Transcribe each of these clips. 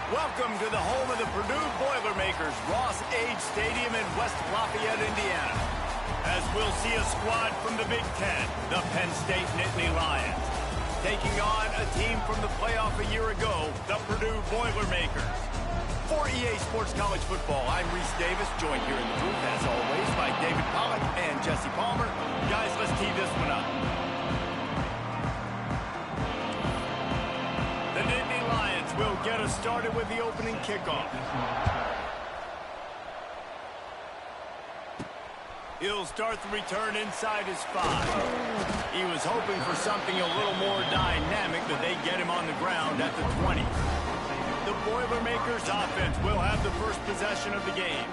Welcome to the home of the Purdue Boilermakers, Ross Age Stadium in West Lafayette, Indiana. As we'll see a squad from the Big Ten, the Penn State Nittany Lions, taking on a team from the playoff a year ago, the Purdue Boilermakers. For EA Sports College Football, I'm Reese Davis, joined here in the booth, as always, by David Pollack and Jesse Palmer. Guys, let's tee this one up. The Nittany Lions will get us started with the opening kickoff. He'll start the return inside his 5. He was hoping for something a little more dynamic, but they get him on the ground at the 20. The Boilermakers offense will have the first possession of the game.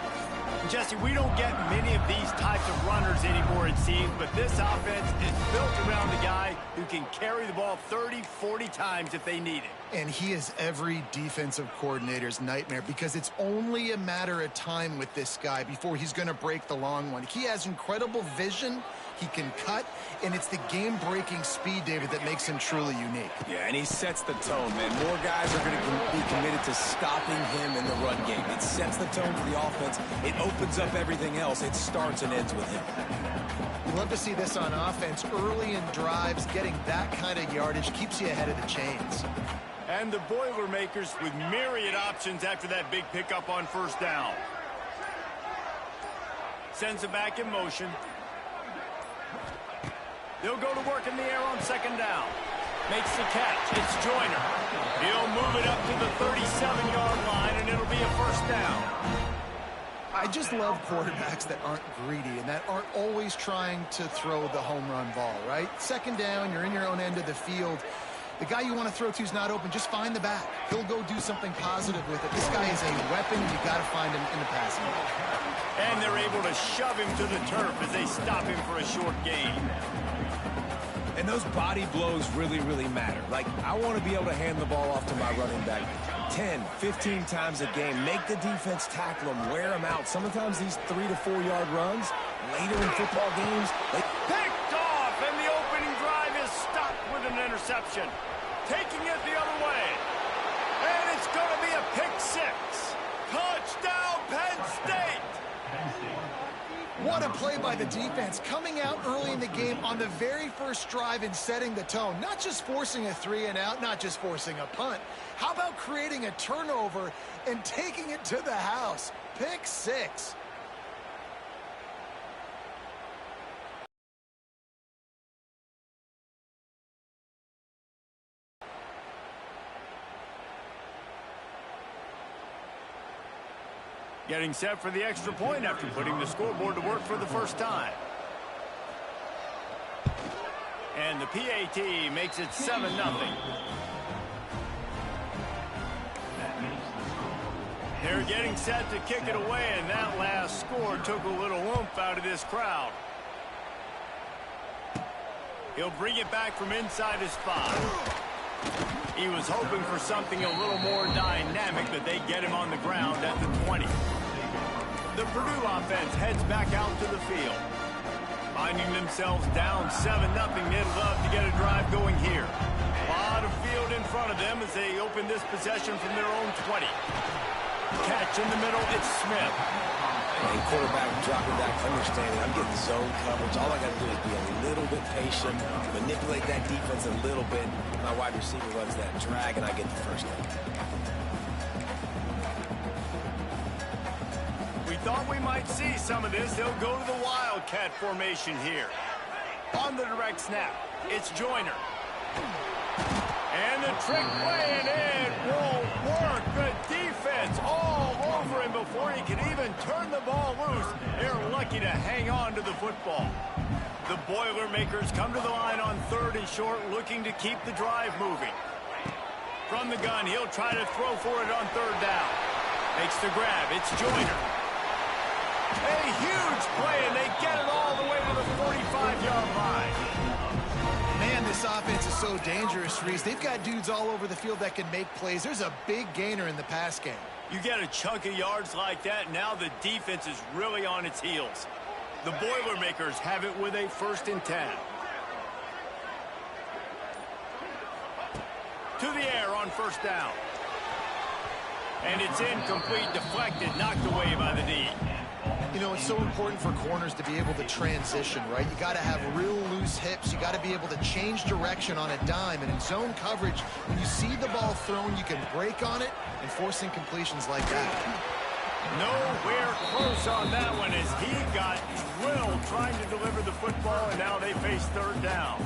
Jesse, we don't get many of these types of runners anymore, it seems, but this offense is built around a guy who can carry the ball 30, 40 times if they need it. And he is every defensive coordinator's nightmare because it's only a matter of time with this guy before he's going to break the long one. He has incredible vision. He can cut, and it's the game-breaking speed, David, that makes him truly unique. Yeah, and he sets the tone, man. More guys are going to be committed to stopping him in the run game. It sets the tone for the offense. It opens up everything else. It starts and ends with him. You love to see this on offense. Early in drives, getting that kind of yardage keeps you ahead of the chains. And the Boilermakers with myriad options after that big pickup on first down. Sends it back in motion. They'll go to work in the air on second down. Makes the catch. It's Joyner. He'll move it up to the 37-yard line, and it'll be a first down. I just love quarterbacks that aren't greedy and that aren't always trying to throw the home run ball, right? Second down, you're in your own end of the field. The guy you want to throw to is not open. Just find the back. He'll go do something positive with it. This guy is a weapon. You got to find him in the passing game. And they're able to shove him to the turf as they stop him for a short gain. And those body blows really, really matter. Like, I want to be able to hand the ball off to my running back 10, 15 times a game. Make the defense tackle him, wear him out. Sometimes these 3 to 4 yard runs, later in football games, they picked off, and the opening drive is stopped with an interception. Taking it the other way. And it's going to be a pick 6. Touchdown, Penn State! What a play by the defense, coming out early in the game on the very first drive and setting the tone. Not just forcing a 3-and-out, not just forcing a punt. How about creating a turnover and taking it to the house? Pick 6. Getting set for the extra point after putting the scoreboard to work for the first time. And the PAT makes it 7-0. They're getting set to kick it away, and that last score took a little oomph out of this crowd. He'll bring it back from inside his 5. He was hoping for something a little more dynamic, but they get him on the ground at the 20. The Purdue offense heads back out to the field. Finding themselves down 7-0, they'd love to get a drive going here. A lot of field in front of them as they open this possession from their own 20. Catch in the middle, it's Smith. And quarterback dropping back, understanding I'm getting zone coverage. All I got to do is be a little bit patient, manipulate that defense a little bit. My wide receiver runs that drag, and I get the first down. We thought we might see some of this. They'll go to the Wildcat formation here. On the direct snap, it's Joyner. And the trick play, and it won't work. The defense all over him before he can even turn the ball loose. They're lucky to hang on to the football. The Boilermakers come to the line on 3rd and short, looking to keep the drive moving. From the gun, he'll try to throw for it on 3rd down. Makes the grab. It's Joyner. A huge play, and they get it all the way to the 45-yard line. Man, this offense is so dangerous, Reese. They've got dudes all over the field that can make plays. There's a big gainer in the pass game. You get a chunk of yards like that, now the defense is really on its heels. The Boilermakers have it with a 1st and 10. To the air on 1st down. And it's incomplete, deflected, knocked away by the D. You know, it's so important for corners to be able to transition, right? You got to have real loose hips. You got to be able to change direction on a dime. And in zone coverage, when you see the ball thrown, you can break on it and force incompletions like that. Nowhere close on that one as he got drilled trying to deliver the football, and now they face third down.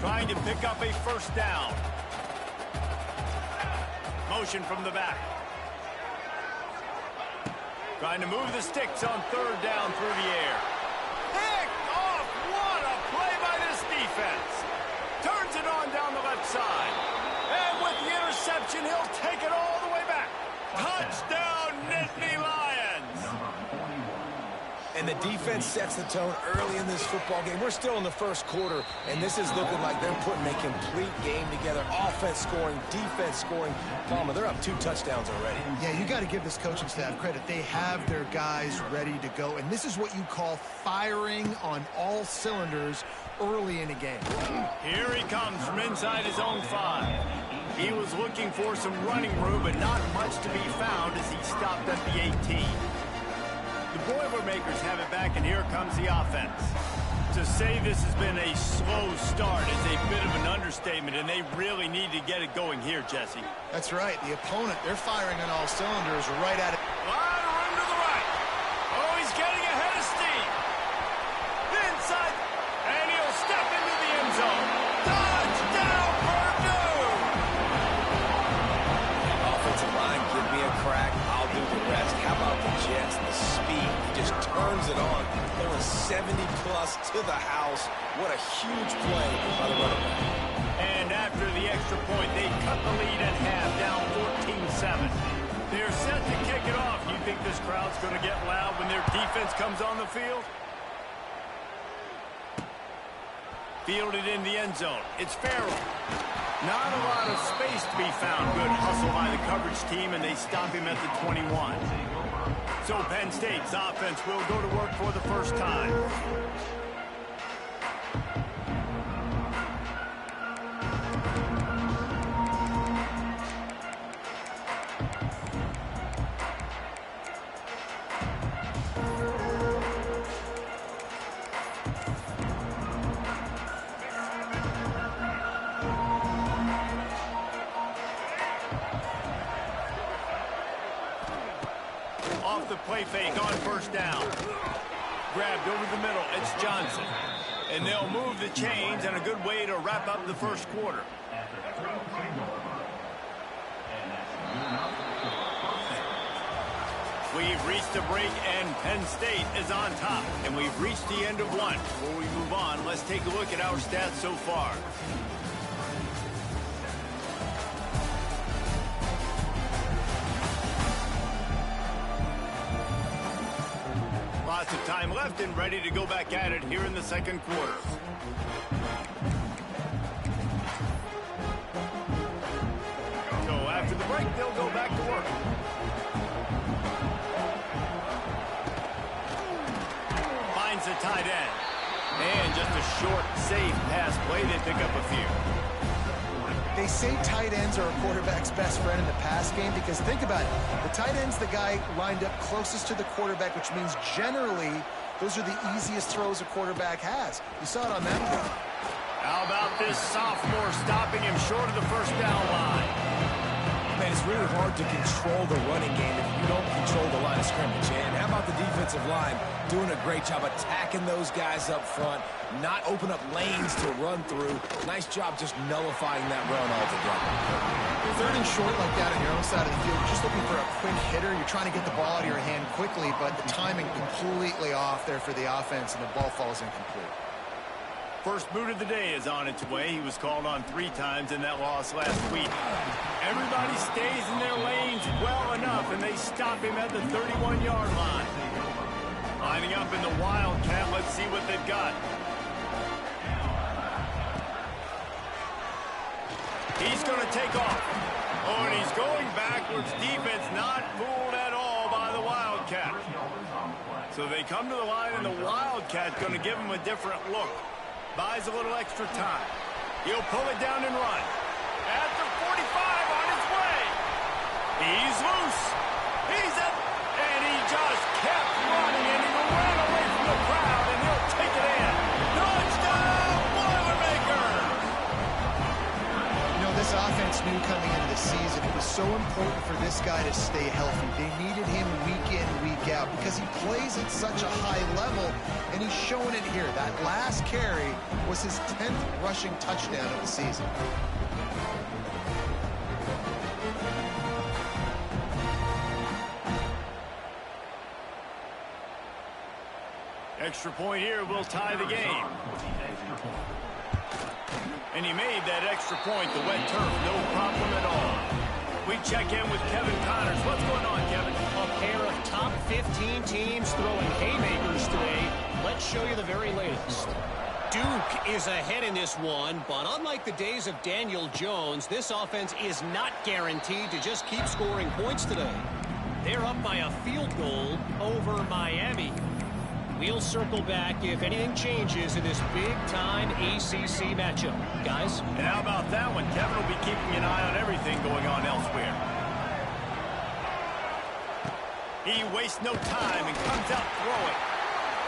Trying to pick up a first down. Motion from the back. Trying to move the sticks on third down through the air. Picked off! What a play by this defense. Turns it on down the left side. And with the interception, he'll take it all the way back. Touchdown, Nittany Lions! And the defense sets the tone early in this football game. We're still in the first quarter, and this is looking like they're putting a complete game together. Offense scoring, defense scoring. Palmer, they're up 2 touchdowns already. Yeah, you got to give this coaching staff credit. They have their guys ready to go, and this is what you call firing on all cylinders early in a game. Here he comes from inside his own 5. He was looking for some running room, but not much to be found as he stopped at the 18. The Boilermakers have it back, and here comes the offense. To say this has been a slow start is a bit of an understatement, and they really need to get it going here, Jesse. That's right. The opponent, they're firing on all cylinders right at it. A lot of room to the right. Oh, he's getting ahead of steam. Inside, and he'll step into the end zone. Touchdown, Purdue! Offensive line, give me a crack. I'll do the rest. How about the Jets? The speed. He just turns it on. There was 70-plus to the house. What a huge play by the running back. And after the extra point, they cut the lead at half, down 14-7. They're set to kick it off. You think this crowd's going to get loud when their defense comes on the field? Fielded in the end zone. It's Farrell. Not a lot of space to be found. Good hustle by the coverage team, and they stop him at the 21. So Penn State's offense will go to work for the first time. Off the play fake on first down. Grabbed over the middle. It's Johnson. And they'll move the chains, and a good way to wrap up the first quarter. We've reached a break, and Penn State is on top. And we've reached the end of one. Before we move on, let's take a look at our stats so far. Lots of time left and ready to go back at it here in the second quarter. So after the break, they'll go back to work. Finds the tight end. And just a short, safe pass play. They pick up a few. They say tight ends are a quarterback's best friend in the pass game because think about it. The tight end's the guy lined up closest to the quarterback, which means generally those are the easiest throws a quarterback has. You saw it on that play. How about this sophomore stopping him short of the first down line? Man, it's really hard to control the running game if you don't control the line of scrimmage. And how about the defensive line doing a great job attacking those guys up front, not open up lanes to run through. Nice job just nullifying that run altogether. Third and short like that on your own side of the field, you're just looking for a quick hitter. You're trying to get the ball out of your hand quickly, but the timing completely off there for the offense, and the ball falls incomplete. First boot of the day is on its way. He was called on 3 times in that loss last week. Everybody stays in their lanes well enough, and they stop him at the 31-yard line. Lining up in the Wildcat. Let's see what they've got. He's going to take off. Oh, and he's going backwards. Defense not fooled at all by the Wildcat. So they come to the line, and the Wildcat going to give him a different look. Buys a little extra time. He'll pull it down and run. At the 45 on his way. He's loose. He's up. And he just kept running, and he ran away from the crowd, and he'll take it in. Touchdown, Boilermakers! You know, this offense knew coming into the season it was so important for this guy to stay healthy. They needed him week in, week out, because he plays at such a high level, and he's showing it here. That last carry was his 10th rushing touchdown of the season. Extra point here will tie the game. And he made that extra point, the wet turf, no problem at all. We check in with Kevin Connors. What's going on, Kevin? A pair of top 15 teams throwing haymakers today. Let's show you the very latest. Duke is ahead in this one, but unlike the days of Daniel Jones, this offense is not guaranteed to just keep scoring points today. They're up by a field goal over Miami. We'll circle back if anything changes in this big-time ACC matchup. Guys? And how about that one? Kevin will be keeping an eye on everything going on elsewhere. He wastes no time and comes out throwing.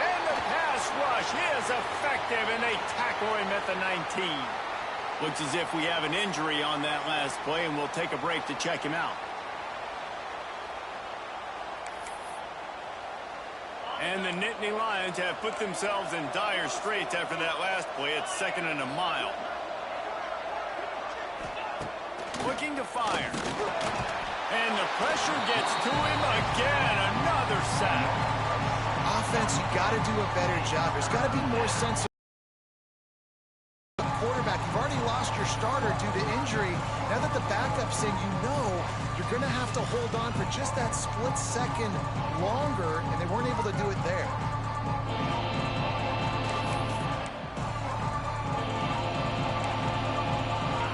And the pass rush is effective, and they tackle him at the 19. Looks as if we have an injury on that last play, and we'll take a break to check him out. And the Nittany Lions have put themselves in dire straits after that last play. It's 2nd and a mile. Looking to fire. And the pressure gets to him again. Another sack. Offense, you got to do a better job. There's got to be more sense of quarterback. You've already lost your starter due to injury. Now that the backup's in, you know you're going to have to hold on for just that split second longer, and they weren't able to do it there.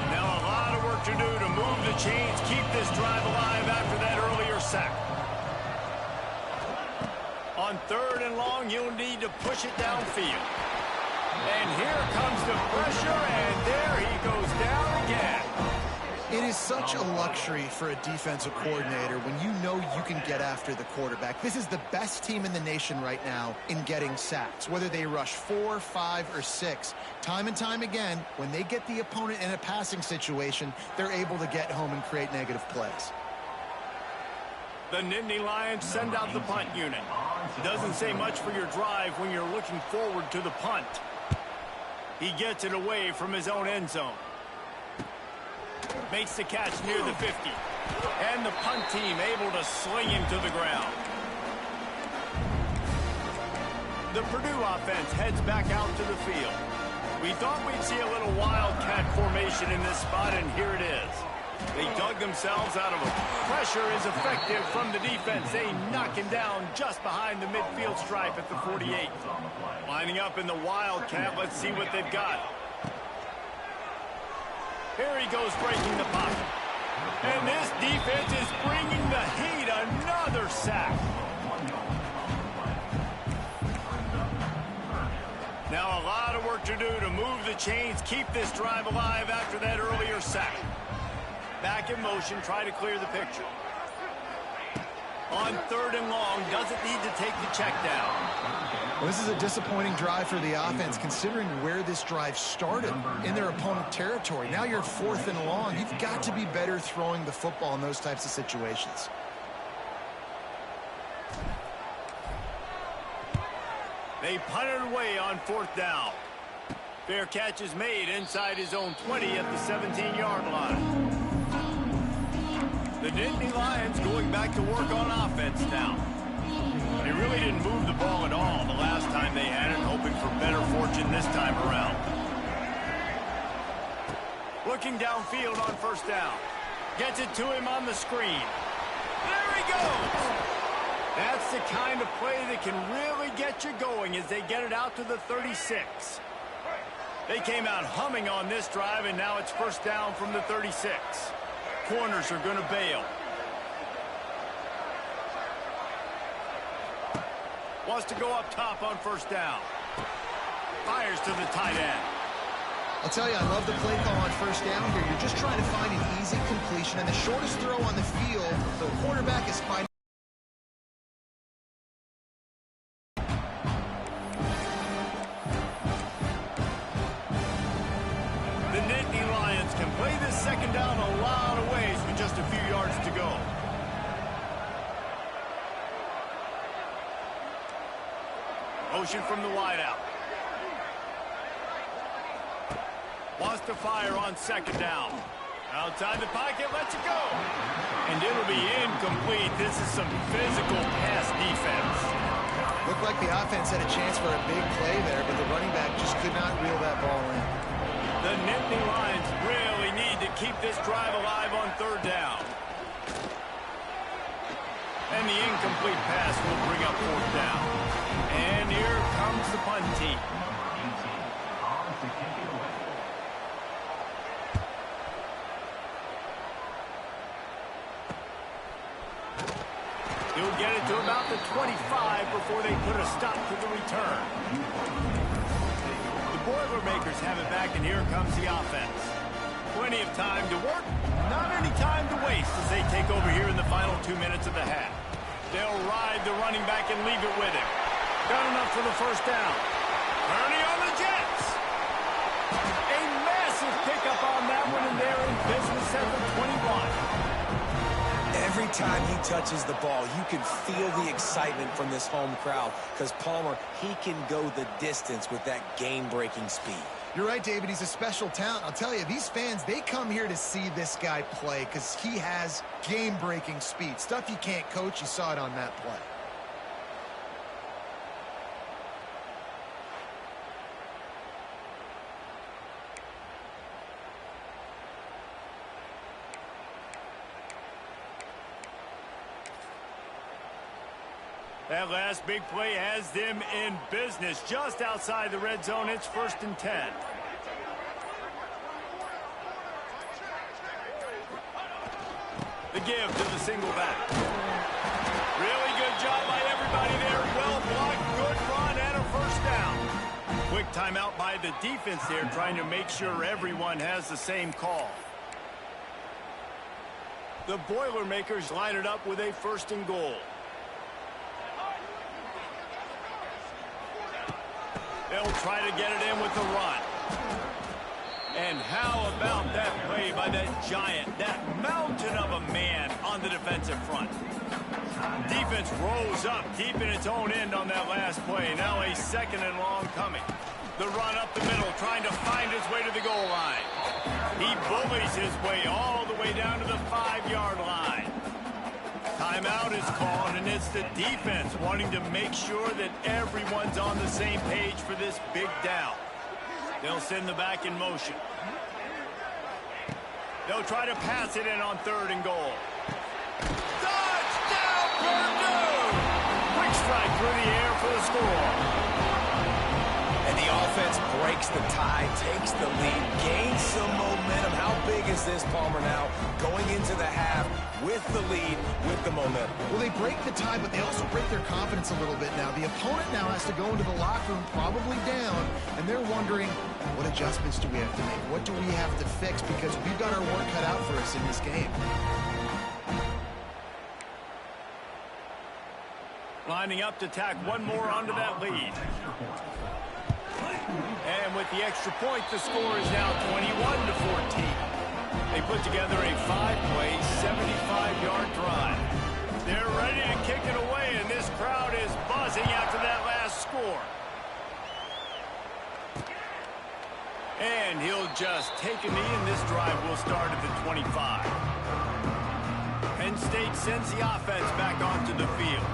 Now a lot of work to do to move the chains, keep this drive alive after that earlier sack. On 3rd and long, you'll need to push it downfield. And here comes the pressure, and there he goes down again. It is such a luxury for a defensive coordinator when you know you can get after the quarterback. This is the best team in the nation right now in getting sacks, whether they rush 4, 5, or 6. Time and time again, when they get the opponent in a passing situation, they're able to get home and create negative plays. The Nittany Lions send out the punt unit. Doesn't say much for your drive when you're looking forward to the punt. He gets it away from his own end zone. Makes the catch near the 50. And the punt team able to sling him to the ground. The Purdue offense heads back out to the field. We thought we'd see a little wildcat formation in this spot, and here it is. They dug themselves out of it. Pressure is effective from the defense. They knock him down just behind the midfield stripe at the 48. Lining up in the wildcat. Let's see what they've got. Here he goes breaking the pocket. And this defense is bringing the heat. Another sack. Now a lot of work to do to move the chains, keep this drive alive after that earlier sack. Back in motion, try to clear the picture. On 3rd and long, doesn't need to take the check down. Well, this is a disappointing drive for the offense, considering where this drive started in their opponent territory. Now you're at 4th and long. You've got to be better throwing the football in those types of situations. They punt it away on 4th down. Fair catch is made inside his own 20 at the 17-yard line. The Nittany Lions going back to work on offense now. They really didn't move the ball at all the last time they had it, hoping for better fortune this time around. Looking downfield on 1st down. Gets it to him on the screen. There he goes! That's the kind of play that can really get you going as they get it out to the 36. They came out humming on this drive, and now it's 1st down from the 36. Corners are going to bail. Wants to go up top on 1st down. Fires to the tight end. I'll tell you, I love the play call on first down here. You're just trying to find an easy completion, and the shortest throw on the field, the quarterback is finding. The Nittany Lions can play this second down a lot of ways with just a few yards to go. Motion from the wideout. Wants to fire on second down. Outside the pocket, lets it go. And it'll be incomplete. This is some physical pass defense. Looked like the offense had a chance for a big play there, but the running back just could not reel that ball in. The Nittany Lions really need to keep this drive alive on third down. And the incomplete pass will bring up fourth down. And here comes the punt team. He'll get it to about the 25 before they put a stop to the return. The Boilermakers have it back, and here comes the offense. Plenty of time to work, not any time to waste as they take over here in the final 2 minutes of the half. They'll ride the running back and leave it with him. Got enough for the first down. Ernie on the Jets. A massive pickup on that one, and they're in business at the 21. Every time he touches the ball, you can feel the excitement from this home crowd because Palmer, he can go the distance with that game-breaking speed. You're right, David. He's a special talent. I'll tell you, these fans, they come here to see this guy play because he has game-breaking speed. Stuff you can't coach. You saw it on that play. That last big play has them in business just outside the red zone. It's 1st and 10. The give to the single back. Really good job by everybody there. Well blocked, good run, and a first down. Quick timeout by the defense there, trying to make sure everyone has the same call. The Boilermakers line it up with a 1st and goal. They'll try to get it in with the run. And how about that play by that giant, that mountain of a man on the defensive front? Defense rolls up deep in its own end on that last play. Now a 2nd and long coming. The run up the middle, trying to find his way to the goal line. He bullies his way all the way down to the 5-yard line. Timeout is called, and it's the defense wanting to make sure that everyone's on the same page for this big down. They'll send the back in motion. They'll try to pass it in on 3rd and goal. Touchdown, Purdue! Quick strike through the air for the score. And the offense breaks the tie, takes the lead, gains some momentum. How big is this, Palmer, now? Going into the half with the lead, with the momentum. Well, they break the tie, but they also break their confidence a little bit now. The opponent now has to go into the locker room probably down, and they're wondering, what adjustments do we have to make? What do we have to fix? Because we've got our work cut out for us in this game. Lining up to tack one more onto that lead. And with the extra point, the score is now 21-14. They put together a 5-play, 75-yard drive. They're ready to kick it away, and this crowd is buzzing after that last score. And he'll just take a knee, and this drive will start at the 25. Penn State sends the offense back onto the field.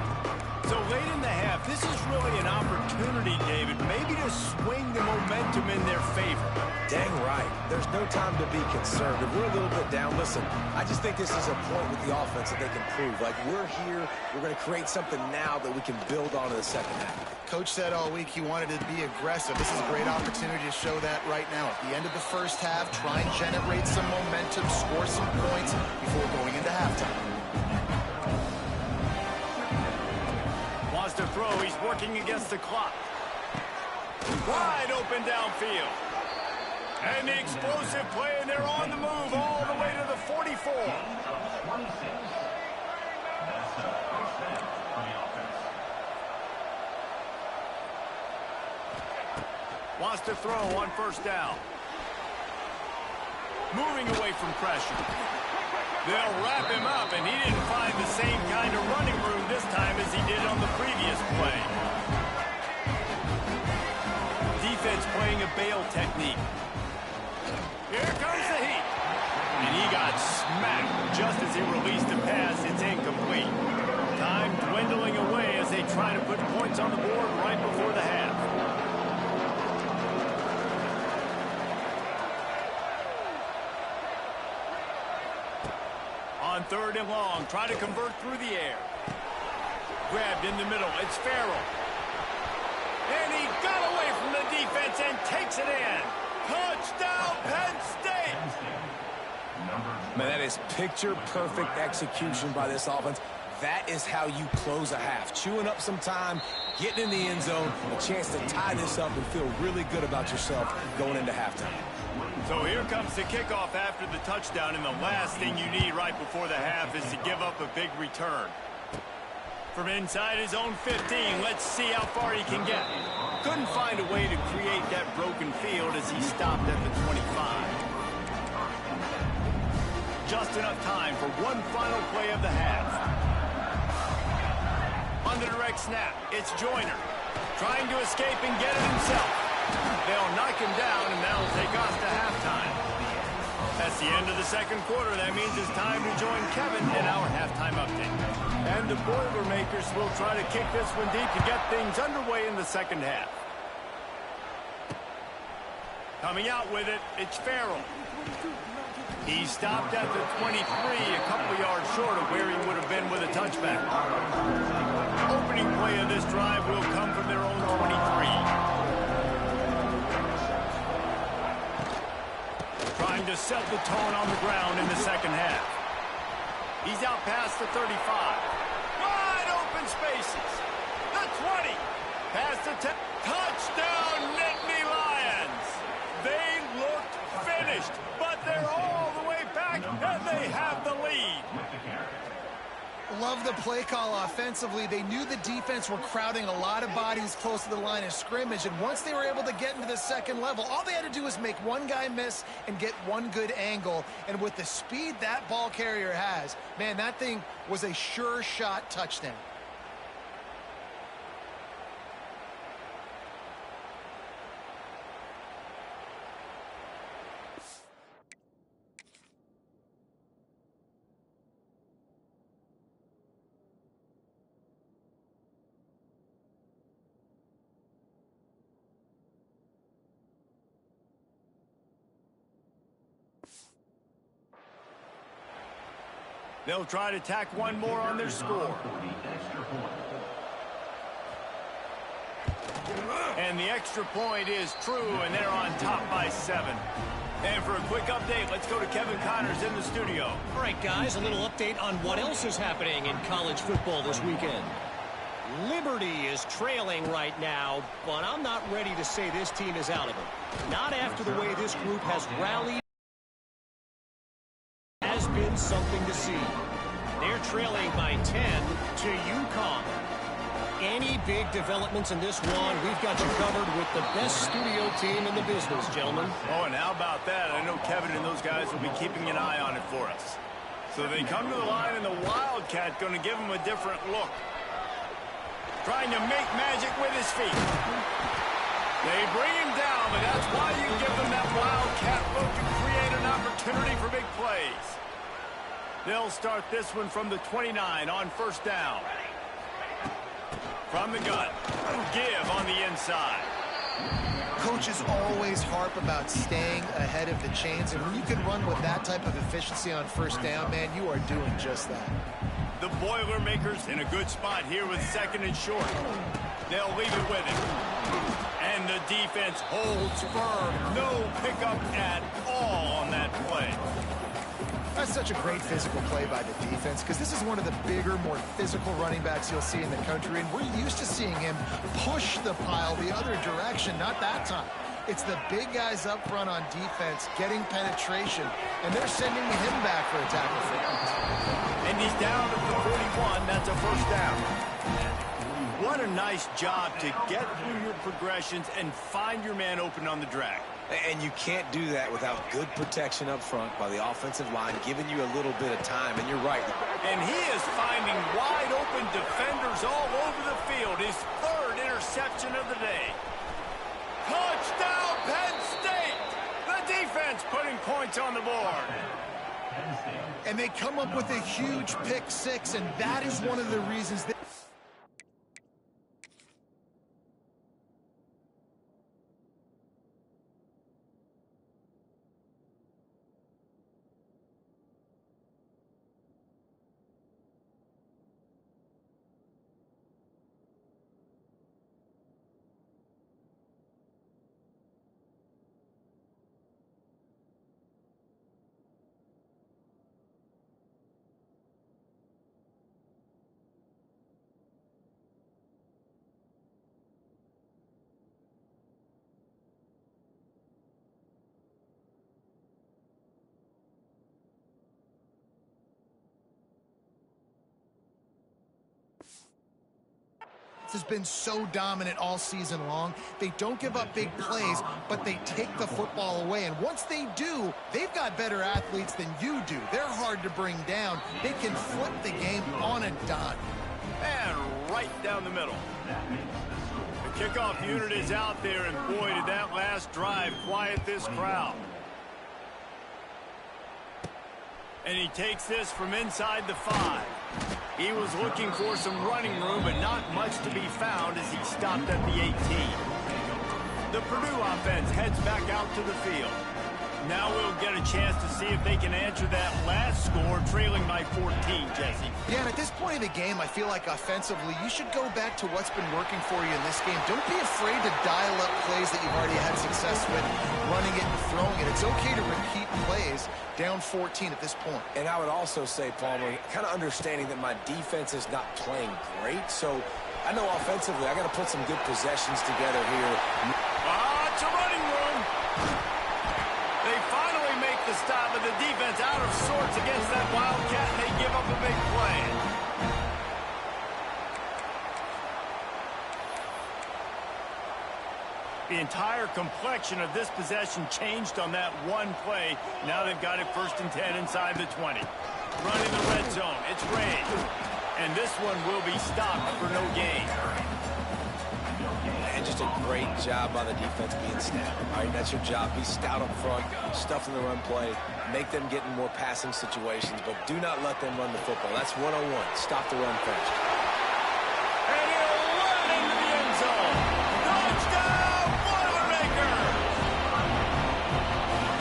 So late in the half, this is really an opportunity, David, maybe to swing the momentum in their favor. Dang right. There's no time to be conservative. We're a little bit down. Listen, I just think this is a point with the offense that they can prove. Like, we're here, we're going to create something now that we can build on in the second half. Coach said all week he wanted to be aggressive. This is a great opportunity to show that right now. At the end of the first half, try and generate some momentum, score some points before going into halftime. Wants to throw. He's working against the clock. Wide open downfield. And the explosive play, and they're on the move all the way to the 44. Wants to throw on first down. Moving away from pressure. They'll wrap him up, and he didn't find the same kind of running room this time as he did on the previous play. Defense playing a bail technique. Here comes the heat. And he got smacked just as he released the pass. It's incomplete. Time dwindling away as they try to put points on the board right before the half. On 3rd and long, try to convert through the air. Grabbed in the middle. It's Farrell. And he got away from the defense and takes it in. Touchdown, Penn State! Man, that is picture-perfect execution by this offense. That is how you close a half. Chewing up some time, getting in the end zone, a chance to tie this up and feel really good about yourself going into halftime. So here comes the kickoff after the touchdown, and the last thing you need right before the half is to give up a big return. From inside his own 15, let's see how far he can get. Couldn't find a way to create that broken field as he stopped at the 25. Just enough time for one final play of the half. On the direct snap, it's Joyner. Trying to escape and get it himself. They'll knock him down, and that'll take us to halftime. That's the end of the second quarter. That means it's time to join Kevin in our halftime update. And the Boilermakers will try to kick this one deep to get things underway in the second half. Coming out with it, it's Farrell. He stopped at the 23, a couple yards short of where he would have been with a touchback. Opening play of this drive will come from their own 23. Trying to set the tone on the ground in the second half. He's out past the 35. Wide open spaces. The 20. Past the 10. Touchdown, Nittany Lions. They looked finished, but they're all the way back, and they have the lead. Love the play call offensively. They knew the defense were crowding a lot of bodies close to the line of scrimmage, and once they were able to get into the second level, all they had to do was make one guy miss and get one good angle. And with the speed that ball carrier has, man, that thing was a sure shot touchdown. They'll try to tack one more on their score. And the extra point is true, and they're on top by 7. And for a quick update, let's go to Kevin Connors in the studio. All right, guys, a little update on what else is happening in college football this weekend. Liberty is trailing right now, but I'm not ready to say this team is out of it. Not after the way this group has rallied. Has been something to see. They're trailing by 10 to UConn. Any big developments in this one, we've got you covered with the best studio team in the business, gentlemen. Oh, and how about that? I know Kevin and those guys will be keeping an eye on it for us. So they come to the line, and the Wildcat going to give them a different look. Trying to make magic with his feet. They bring him down, but that's why you give them that Wildcat look to create an opportunity for big plays. They'll start this one from the 29 on first down. From the gun. Give on the inside. Coaches always harp about staying ahead of the chains, and when you can run with that type of efficiency on first down, man, you are doing just that. The Boilermakers in a good spot here with 2nd and short. They'll leave it with him. And the defense holds firm. No pickup at all on that play. That's such a great physical play by the defense, because this is one of the bigger, more physical running backs you'll see in the country, and we're used to seeing him push the pile the other direction, not that time. It's the big guys up front on defense getting penetration, and they're sending him back for a tackle for loss. And he's down at the 41. That's a first down. What a nice job to get through your progressions and find your man open on the drag. And you can't do that without good protection up front by the offensive line, giving you a little bit of time, and you're right. And he is finding wide-open defenders all over the field. His third interception of the day. Touchdown, Penn State! The defense putting points on the board. And they come up with a huge pick six, and that is one of the reasons that has been so dominant all season long. They don't give up big plays, but they take the football away. And once they do, they've got better athletes than you do. They're hard to bring down. They can flip the game on a dime. And right down the middle. The kickoff unit is out there, and boy, did that last drive quiet this crowd. And he takes this from inside the 5. He was looking for some running room, but not much to be found as he stopped at the 18. The Purdue offense heads back out to the field. Now we'll get a chance to see if they can answer that last score, trailing by 14, Jesse. Yeah, and at this point in the game, I feel like offensively, you should go back to what's been working for you in this game. Don't be afraid to dial up plays that you've already had success with, running it and throwing it. It's okay to repeat plays down 14 at this point. And I would also say, Palmer, kind of understanding that my defense is not playing great, so I know offensively I got to put some good possessions together here. It's a running room. They finally make the stop, but the defense out of sorts against that Wildcat, and they give up a big play. The entire complexion of this possession changed on that one play. Now they've got it 1st and 10 inside the 20. Running the red zone. It's Ray. And this one will be stopped for no gain. And just a great job by the defense being stout. All right, that's your job. Be stout up front, stuff in the run play, make them get in more passing situations, but do not let them run the football. That's 101. Stop the run first. And he'll run into the end zone. Touchdown, Boilermakers!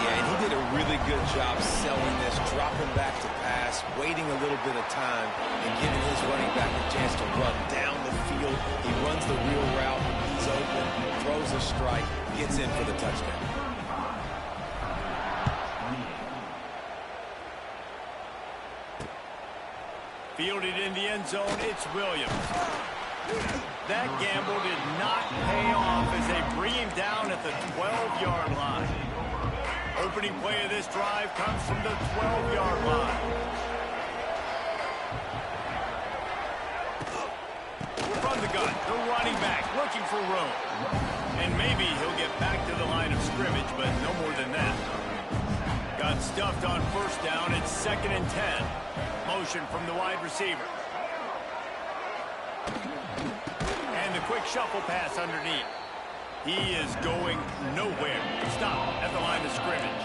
Yeah, and he did a really good job selling this, dropping back to pass, waiting a little bit of time, and giving his running back a chance to run down the field. He runs the real route. He's open, throws a strike, gets in for the touchdown. Fielded in the end zone, it's Williams. That gamble did not pay off as they bring him down at the 12-yard line. Opening play of this drive comes from the 12-yard line. From the gun, the running back looking for room. And maybe he'll get back to the line of scrimmage, but no more than that. Got stuffed on 1st down. It's 2nd and 10. Motion from the wide receiver. And the quick shuffle pass underneath. He is going nowhere. Stop at the line of scrimmage.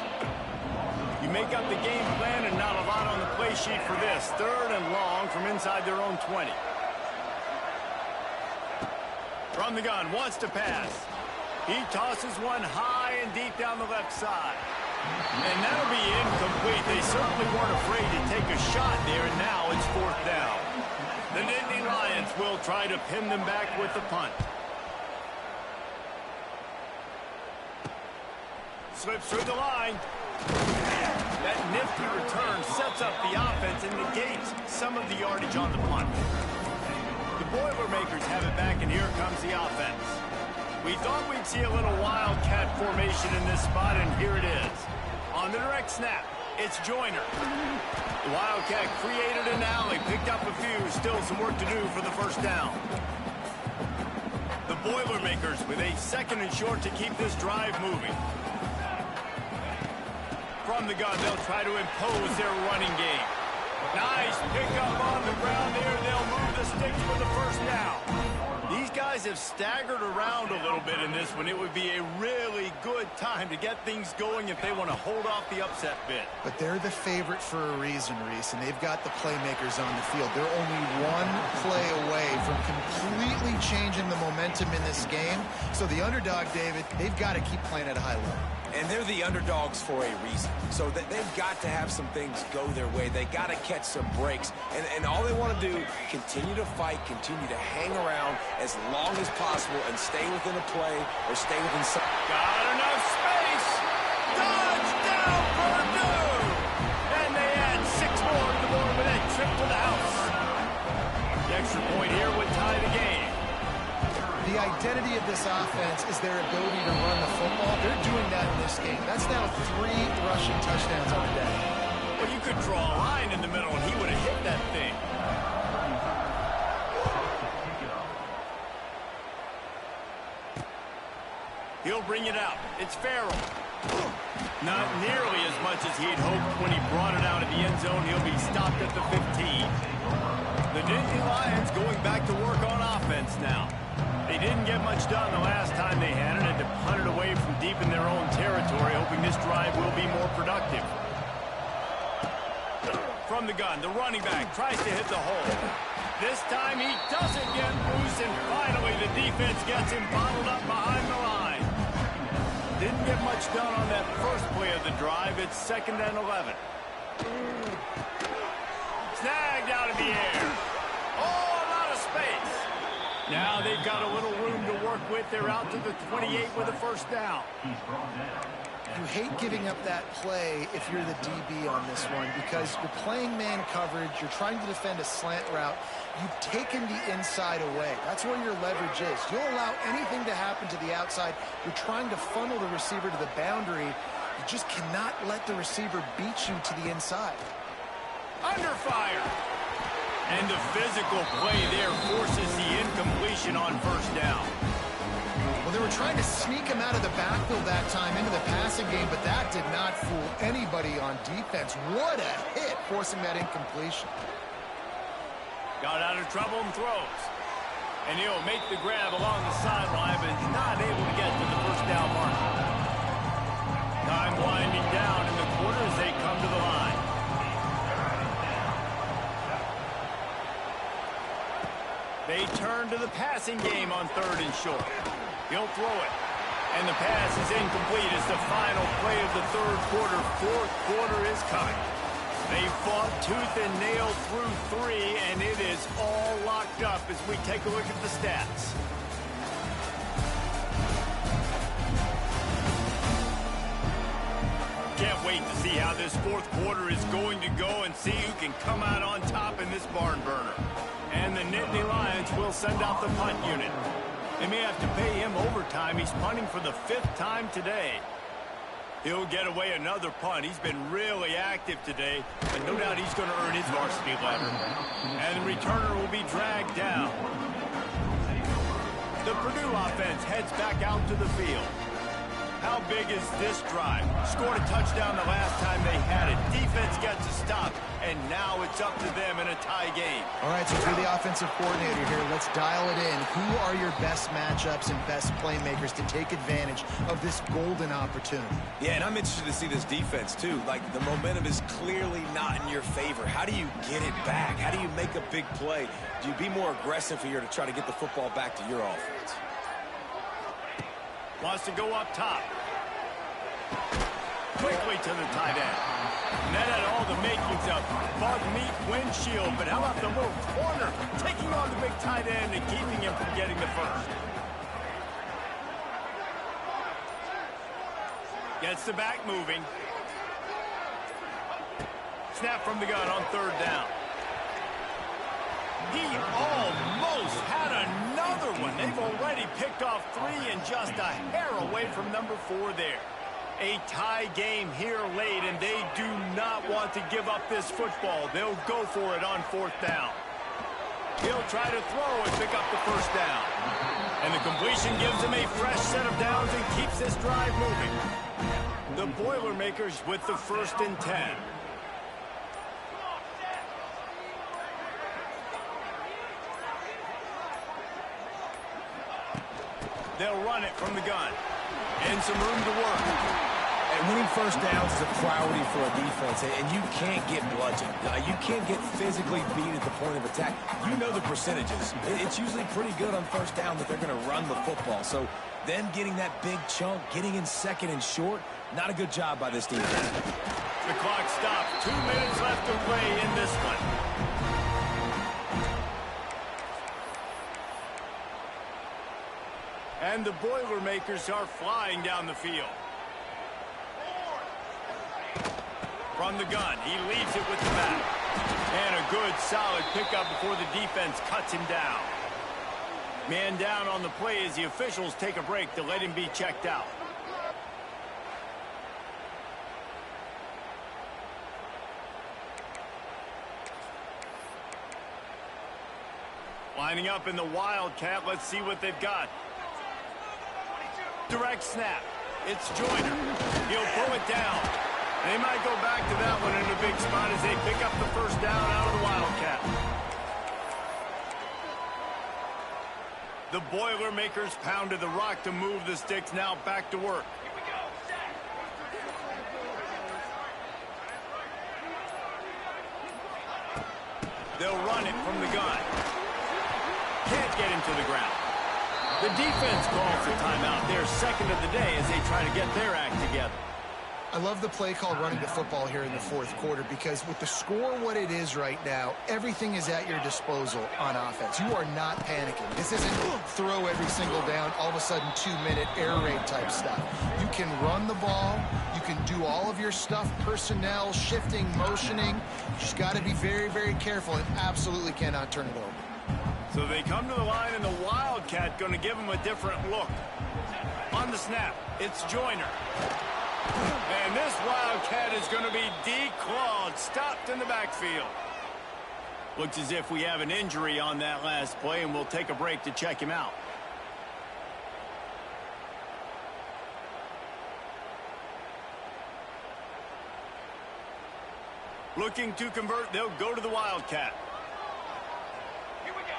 You make up the game plan and not a lot on the play sheet for this. 3rd and long from inside their own 20. From the gun, wants to pass. He tosses one high and deep down the left side. And that'll be incomplete. They certainly weren't afraid to take a shot there, and now it's 4th down. The Nittany Lions will try to pin them back with the punt. Slips through the line. That nifty return sets up the offense and negates some of the yardage on the punt. The Boilermakers have it back, and here comes the offense. We thought we'd see a little wildcat formation in this spot, and here it is. On the direct snap, it's Joyner. The wildcat created an alley, picked up a few, still some work to do for the first down. The Boilermakers with a 2nd and short to keep this drive moving. From the gun, they'll try to impose their running game. Nice pickup on the ground there. They'll move the sticks for the first down. These guys have staggered around a little bit in this one. It would be a really good time to get things going if they want to hold off the upset bid. But they're the favorite for a reason, Reese, and they've got the playmakers on the field. They're only one play away from completely changing the momentum in this game. So the underdog, David, they've got to keep playing at a high level. And they're the underdogs for a reason. So they've got to have some things go their way. They got to catch some breaks. And all they want to do, continue to fight, continue to hang around as long as possible and stay within a play or stay within some. Got enough space. Touchdown, Purdue! And they add 6 more to the board with a trip to the house. The extra point here would tie the game. The identity of this offense is their ability to run the football. They're doing that in this game. That's now 3 rushing touchdowns on the day. Well, you could draw a line in the middle, and he would have hit that thing. He'll bring it out. It's Farrell. Not nearly as much as he'd hoped when he brought it out of the end zone. He'll be stopped at the 15. The Nittany Lions going back to work on offense now. They didn't get much done the last time they had it, and to punt it away from deep in their own territory, hoping this drive will be more productive. From the gun, the running back tries to hit the hole. This time he doesn't get loose, and finally the defense gets him bottled up behind the line. Didn't get much done on that first play of the drive. It's 2nd and 11. Snagged out of the air. Oh, a lot of space. Now they've got a little room to work with. They're out to the 28 with a first down. You hate giving up that play if you're the DB on this one because you're playing man coverage. You're trying to defend a slant route. You've taken the inside away. That's where your leverage is. You'll allow anything to happen to the outside. You're trying to funnel the receiver to the boundary. You just cannot let the receiver beat you to the inside. Under fire. And the physical play there forces the incompletion on first down. Well, they were trying to sneak him out of the backfield that time into the passing game, but that did not fool anybody on defense. What a hit, forcing that incompletion. Got out of trouble and throws. And he'll make the grab along the sideline, but is not able to get to the first down mark. Time winding down in the quarter as they come to the line. They turn to the passing game on 3rd and short. He'll throw it. And the pass is incomplete. It's the final play of the 3rd quarter. 4th quarter is coming. They fought tooth and nail through 3, and it is all locked up as we take a look at the stats. Can't wait to see how this 4th quarter is going to go and see who can come out on top in this barn burner. And the Nittany Lions will send out the punt unit. They may have to pay him overtime. He's punting for the 5th time today. He'll get away another punt. He's been really active today, and no doubt he's going to earn his varsity letter. And the returner will be dragged down. The Purdue offense heads back out to the field. How big is this drive? Scored a touchdown the last time they had it. Defense gets a stop, and now it's up to them in a tie game. All right, so if you're the offensive coordinator here, let's dial it in. Who are your best matchups and best playmakers to take advantage of this golden opportunity? Yeah, and I'm interested to see this defense, too. Like, the momentum is clearly not in your favor. How do you get it back? How do you make a big play? Do you be more aggressive here to try to get the football back to your offense? Wants to go up top. Quickly to the tight end. And that had all the makings of bug meat windshield, but how about the little corner taking on the big tight end and keeping him from getting the first? Gets the back moving. Snap from the gun on 3rd down. He almost had another one. They've They've already picked off 3 and just a hair away from number 4 there. A tie game here late, and they do not want to give up this football. They'll go for it on 4th down. He'll try to throw and pick up the 1st down. And the completion gives him a fresh set of downs and keeps this drive moving. The Boilermakers with the 1st and 10. They'll run it from the gun. And some room to work. And winning 1st downs is a priority for a defense, and you can't get bludgeoned. You can't get physically beat at the point of attack. You know the percentages. It's usually pretty good on 1st down that they're going to run the football. So them getting that big chunk, getting in 2nd and short, not a good job by this defense. The clock stopped. 2 minutes left to play in this one. And the Boilermakers are flying down the field. From the gun, he leaves it with the back. And a good, solid pickup before the defense cuts him down. Man down on the play as the officials take a break to let him be checked out. Lining up in the Wildcat, let's see what they've got. Direct snap. It's Joyner. He'll pull it down. They might go back to that one in a big spot as they pick up the 1st down out of the Wildcat. The Boilermakers pounded the rock to move the sticks, now back to work. They'll run it from the gun. Can't get him to the ground. The defense calls a timeout. They're 2nd of the day as they try to get their act together. I love the play call running the football here in the 4th quarter because with the score what it is right now, everything is at your disposal on offense. You are not panicking. This isn't throw every single down, all of a sudden 2-minute air raid type stuff. You can run the ball. You can do all of your stuff, personnel, shifting, motioning. You just got to be very, very careful and absolutely cannot turn it over. So they come to the line, and the Wildcat going to give them a different look. On the snap, it's Joyner. And this Wildcat is going to be declawed, stopped in the backfield. Looks as if we have an injury on that last play, and we'll take a break to check him out. Looking to convert, they'll go to the Wildcat. Here we go.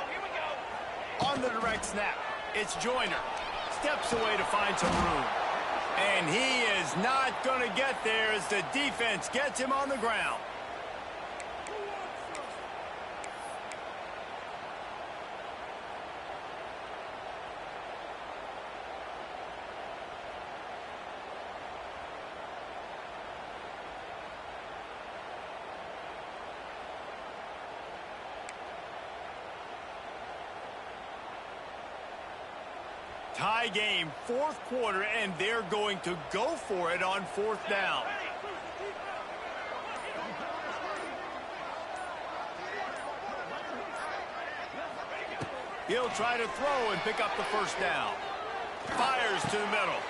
On the direct snap, it's Joyner. Steps away to find some room. And he is not going to get there as the defense gets him on the ground. Tie game, 4th quarter, and they're going to go for it on 4th down. He'll try to throw and pick up the 1st down. Fires to the middle.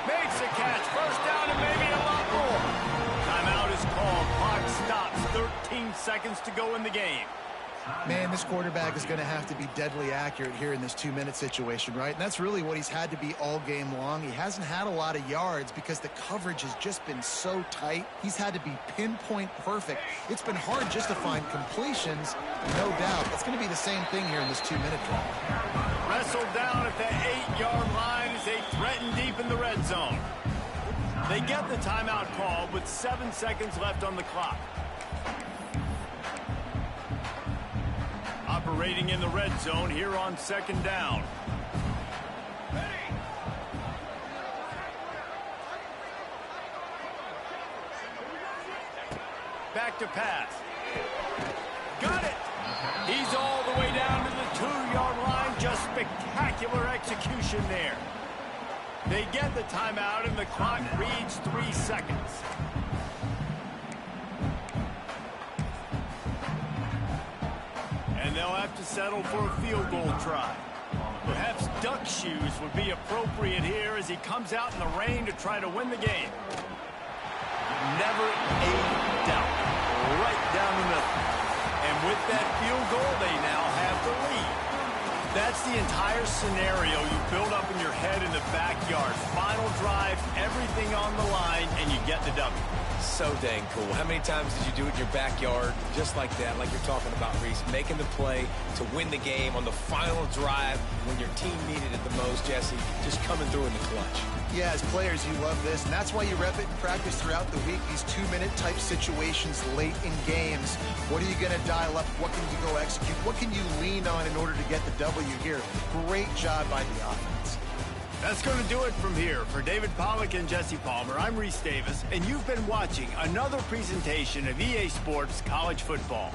Makes a catch. 1st down and maybe a lot more. Timeout is called. Clock stops. 13 seconds to go in the game. Man, this quarterback is going to have to be deadly accurate here in this 2-minute situation, right? And that's really what he's had to be all game long. He hasn't had a lot of yards because the coverage has just been so tight. He's had to be pinpoint perfect. It's been hard just to find completions, no doubt. It's going to be the same thing here in this 2-minute drive. Wrestled down at the 8-yard line as they threaten deep in the red zone. They get the timeout called with 7 seconds left on the clock. Operating in the red zone here on 2nd down. Back to pass. Got it. He's all the way down to the 2-yard line. Just spectacular execution there. They get the timeout and the clock reads 3 seconds. And they'll have to settle for a field goal try. Perhaps shoes would be appropriate here as he comes out in the rain to try to win the game. Never a doubt. Right down the middle. And with that field goal, they now have the lead. That's the entire scenario you build up in your head in the backyard. Final drive, everything on the line, and you get the W. So dang cool. How many times did you do it in your backyard just like that, like you're talking about, Reese, making the play to win the game on the final drive when your team needed it the most, Jesse, just coming through in the clutch. Yeah, as players, you love this, and that's why you rep it in practice throughout the week, these 2-minute type situations late in games. What are you going to dial up? What can you go execute? What can you lean on in order to get the W here? Great job by the offense. That's going to do it from here. For David Pollack and Jesse Palmer, I'm Reese Davis, and you've been watching another presentation of EA Sports College Football.